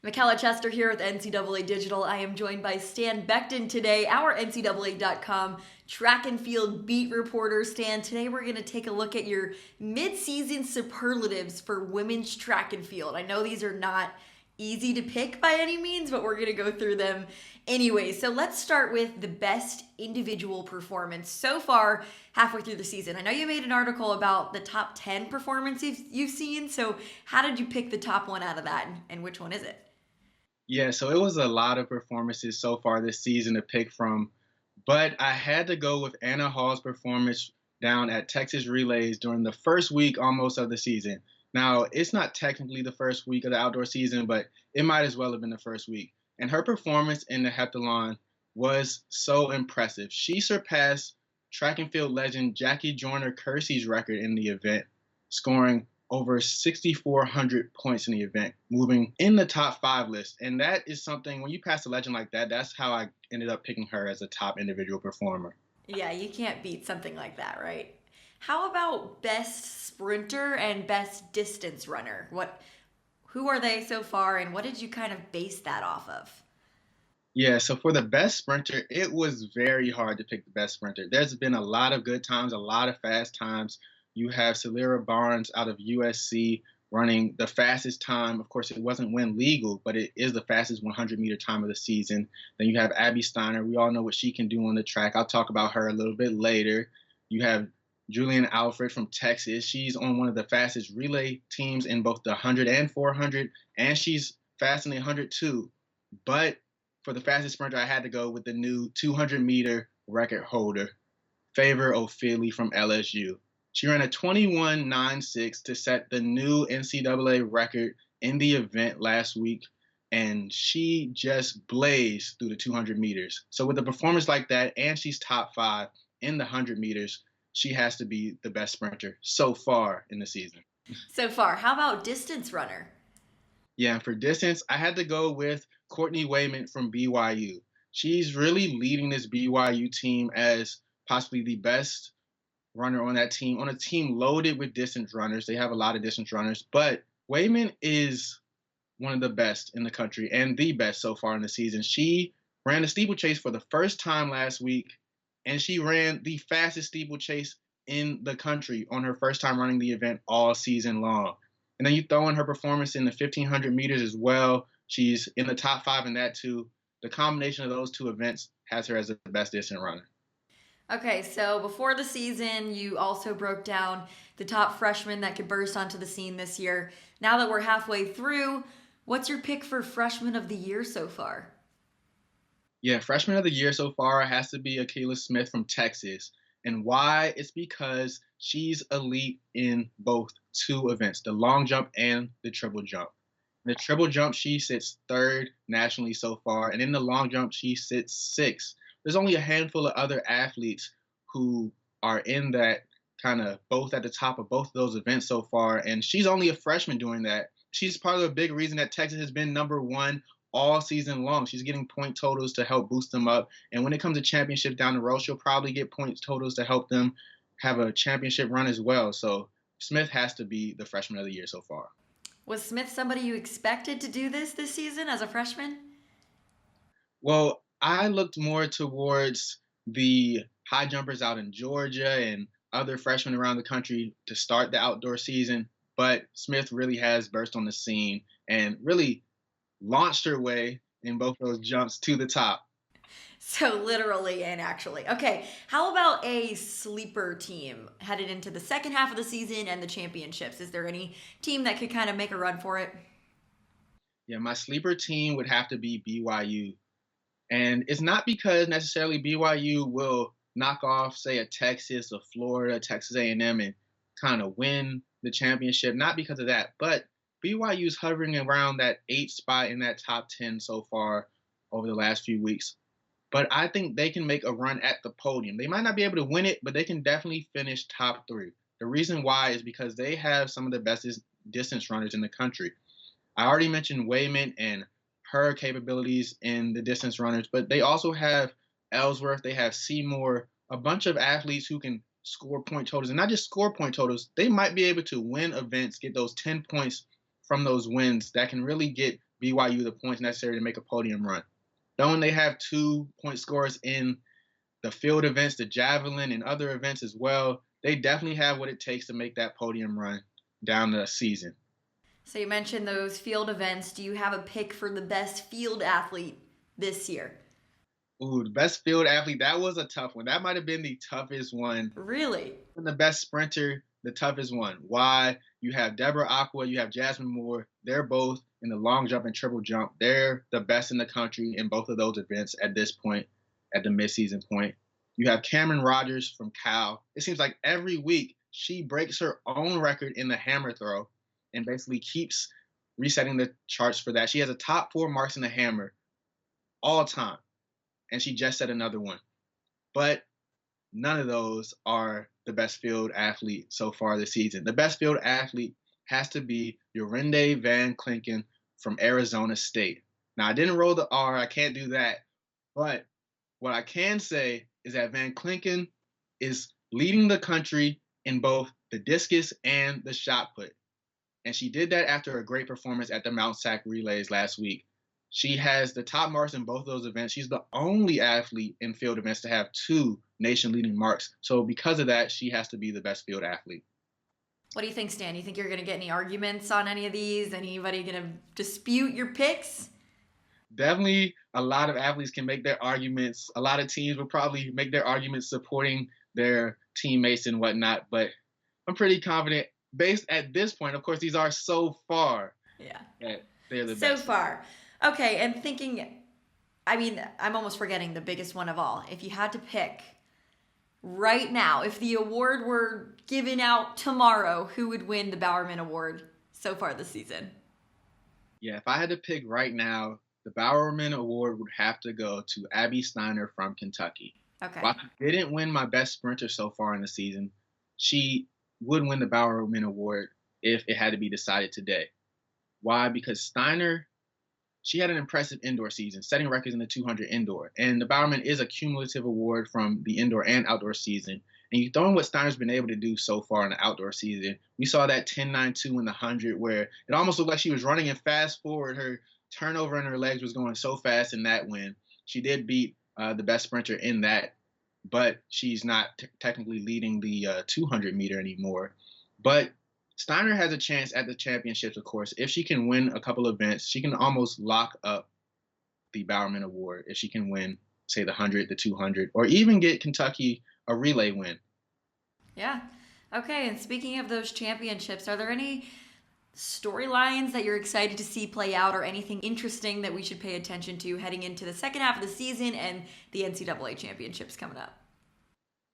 Michella Chester here with NCAA Digital. I am joined by Stan Becton today, our NCAA.com track and field beat reporter. Stan, today we're going to take a look at your midseason superlatives for women's track and field. I know these are not easy to pick by any means, but we're going to go through them anyway. So let's start with the best individual performance so far halfway through the season. I know you made an article about the top 10 performances you've seen. So how did you pick the top one out of that, and which one is it? Yeah, so it was a lot of performances so far this season to pick from, but I had to go with Anna Hall's performance down at Texas Relays during the first week almost of the season. Now, it's not technically the first week of the outdoor season, but it might as well have been the first week. And her performance in the heptathlon was so impressive. She surpassed track and field legend Jackie Joyner Kersey's record in the event, scoring over 6,400 points in the event, moving in the top five list. And that is something, when you pass a legend like that, that's how I ended up picking her as a top individual performer. Yeah, you can't beat something like that, right? How about best sprinter and best distance runner? Who are they so far, and what did you kind of base that off of? Yeah, so for the best sprinter, it was very hard to pick the best sprinter. There's been a lot of good times, a lot of fast times. You have Celera Barnes out of USC running the fastest time. Of course, it wasn't win legal, but it is the fastest 100-meter time of the season. Then you have Abby Steiner. We all know what she can do on the track. I'll talk about her a little bit later. You have Julian Alfred from Texas. She's on one of the fastest relay teams in both the 100 and 400, and she's fast in the 100 too. But for the fastest sprinter, I had to go with the new 200-meter record holder, Favor O'Philly from LSU. She ran a 21.96 to set the new NCAA record in the event last week, and she just blazed through the 200 meters. So with a performance like that, and she's top five in the 100 meters, she has to be the best sprinter so far in the season. So far, how about distance runner? Yeah, and for distance, I had to go with Courtney Wayman from BYU. She's really leading this BYU team as possibly the best runner on a team loaded with distance runners. They have a lot of distance runners, but Wayman is one of the best in the country and the best so far in the season. She ran the steeplechase for the first time last week, and she ran the fastest steeplechase in the country on her first time running the event all season long. And then you throw in her performance in the 1500 meters as well. She's in the top five in that too. The combination of those two events has her as the best distance runner. Okay, so before the season, you also broke down the top freshmen that could burst onto the scene this year. Now that we're halfway through, what's your pick for freshman of the year so far? Yeah, freshman of the year so far has to be Akela Smith from Texas. And why? It's because she's elite in both two events, the long jump and the triple jump. In the triple jump, she sits third nationally so far, and in the long jump, she sits sixth. There's only a handful of other athletes who are in that kind of both at the top of both of those events so far, and she's only a freshman doing that. She's part of a big reason that Texas has been number one all season long. She's getting point totals to help boost them up. And when it comes to championships down the road, she'll probably get point totals to help them have a championship run as well. So Smith has to be the freshman of the year so far. Was Smith somebody you expected to do this season as a freshman? Well, I looked more towards the high jumpers out in Georgia and other freshmen around the country to start the outdoor season. But Smith really has burst on the scene and really launched her way in both those jumps to the top. So literally and actually. Okay, how about a sleeper team headed into the second half of the season and the championships? Is there any team that could kind of make a run for it? Yeah, my sleeper team would have to be BYU. And it's not because necessarily BYU will knock off, say, a Texas, a Florida, Texas A&M, and kind of win the championship. Not because of that, but BYU's hovering around that eighth spot in that top 10 so far over the last few weeks. But I think they can make a run at the podium. They might not be able to win it, but they can definitely finish top three. The reason why is because they have some of the best distance runners in the country. I already mentioned Wayman and her capabilities in the distance runners, but they also have Ellsworth, they have Seymour, a bunch of athletes who can score point totals, and not just score point totals, they might be able to win events, get those 10 points from those wins that can really get BYU the points necessary to make a podium run. Then when they have 2-point scorers in the field events, the javelin, and other events as well, they definitely have what it takes to make that podium run down the season. So you mentioned those field events. Do you have a pick for the best field athlete this year? Ooh, the best field athlete, that was a tough one. That might have been the toughest one. Really? And the best sprinter, the toughest one. Why? You have Deborah Aqua, you have Jasmine Moore. They're both in the long jump and triple jump. They're the best in the country in both of those events at this point, at the midseason point. You have Cameron Rogers from Cal. It seems like every week she breaks her own record in the hammer throw and basically keeps resetting the charts for that. She has a top 4 marks in the hammer all time, and she just set another one. But none of those are the best field athlete so far this season. The best field athlete has to be Yorinde Van Klinken from Arizona State. Now, I didn't roll the R. I can't do that. But what I can say is that Van Klinken is leading the country in both the discus and the shot put. And she did that after a great performance at the Mount Sac Relays last week. She has the top marks in both of those events. She's the only athlete in field events to have 2 nation-leading marks. So because of that, she has to be the best field athlete. What do you think, Stan? You think you're going to get any arguments on any of these? Anybody going to dispute your picks? Definitely a lot of athletes can make their arguments. A lot of teams will probably make their arguments supporting their teammates and whatnot. But I'm pretty confident based at this point. Of course, these are so far. Yeah. That they're the So best. far. Okay, and thinking, I mean, I'm almost forgetting the biggest one of all. If you had to pick right now, if the award were given out tomorrow, who would win the Bowerman Award so far this season? Yeah, if I had to pick right now, the Bowerman Award would have to go to Abby Steiner from Kentucky. Okay. While she didn't win my best sprinter so far in the season, she would win the Bowerman Award if it had to be decided today. Why? Because Steiner, she had an impressive indoor season, setting records in the 200 indoor. And the Bowerman is a cumulative award from the indoor and outdoor season. And you throw in what Steiner's been able to do so far in the outdoor season. We saw that 10.92 in the 100 where it almost looked like she was running, and fast forward, her turnover in her legs was going so fast in that win. She did beat the best sprinter in that, but she's not technically leading the 200 meter anymore. But Steiner has a chance at the championships, of course. If she can win a couple events, she can almost lock up the Bowerman Award if she can win, say, the 100, the 200, or even get Kentucky a relay win. Yeah. Okay, and speaking of those championships, are there any storylines that you're excited to see play out, or anything interesting that we should pay attention to heading into the second half of the season and the NCAA championships coming up?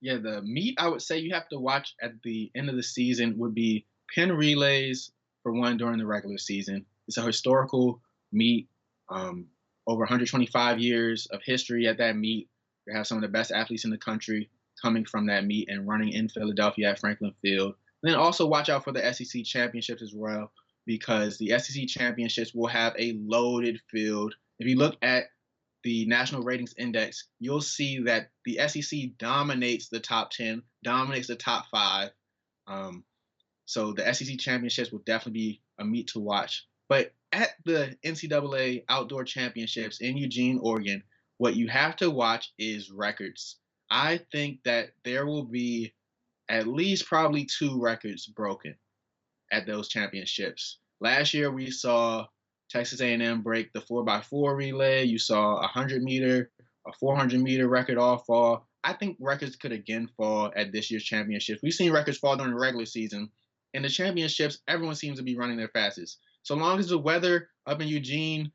Yeah, the meet I would say you have to watch at the end of the season would be pin relays, for one, during the regular season. It's a historical meet, over 125 years of history at that meet. You have some of the best athletes in the country coming from that meet and running in Philadelphia at Franklin Field. And then also watch out for the SEC championships as well, because the SEC championships will have a loaded field. If you look at the National Ratings Index, you'll see that the SEC dominates the top 10, dominates the top 5. So the SEC championships will definitely be a meet to watch. But at the NCAA Outdoor Championships in Eugene, Oregon, what you have to watch is records. I think that there will be at least probably 2 records broken at those championships. Last year we saw Texas A&M break the 4x4 relay. You saw a 100-meter, a 400-meter record all fall. I think records could again fall at this year's championships. We've seen records fall during the regular season. In the championships, everyone seems to be running their fastest. So long as the weather up in Eugene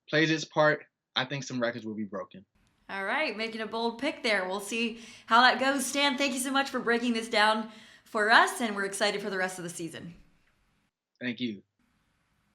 plays its part, I think some records will be broken. All right, making a bold pick there. We'll see how that goes. Stan, thank you so much for breaking this down for us, and we're excited for the rest of the season. Thank you.